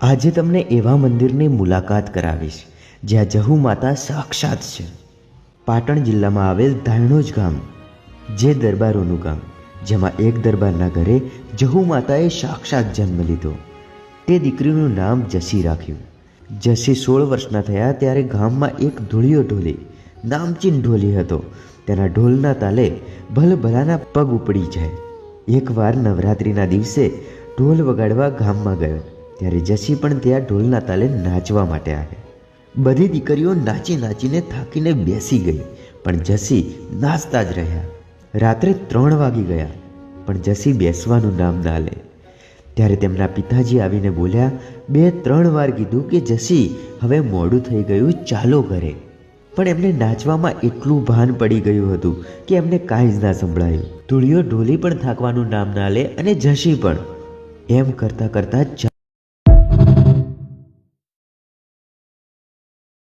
આજે તમને એવા મંદિરની મુલાકાત કરાવીશ જ્યાં જહુ માતા સાક્ષાત છે. પાટણ જિલ્લામાં આવેલ ધાણોજ ગામ, જે દરબારોનું ગામ, જેમાં એક દરબારના ઘરે જહુ માતાએ સાક્ષાત જન્મ લીધો. તે દીકરીનું નામ જસી રાખ્યું. જસી 16 વર્ષના થયા ત્યારે ગામમાં એક ધૂળિયો ઢોલી, નામચીન ઢોલી હતો. તેના ઢોલના તાલે ભલભલાના પગ ઉપડી જાય. એકવાર નવરાત્રિના દિવસે ઢોલ વગાડવા ગામમાં ગયો ત્યારે જસી પણ ત્યાં ઢોલના તાલે નાચવા માટે આવી. બધી દીકરીઓ નાચી નાચીને થાકીને બેસી ગઈ, પણ જસી નાચતા જ રહ્યા. રાત્રે 3 વાગી ગયા, પણ જસી બેસવાનું નામ ના લે. ત્યારે તેમના પિતાજી આવીને બોલ્યા, 2-3 વાર કીધું કે જસી હવે મોડું થઈ ગયું, ચાલો ઘરે. પણ એમને નાચવામાં એટલું ભાન પડી ગયું હતું કે એમને કાંઈ જ ના સંભળાયું. ધૂળિયો ઢોલી પણ થાકવાનું નામ ના લે અને જસી પણ. એમ કરતાં કરતાં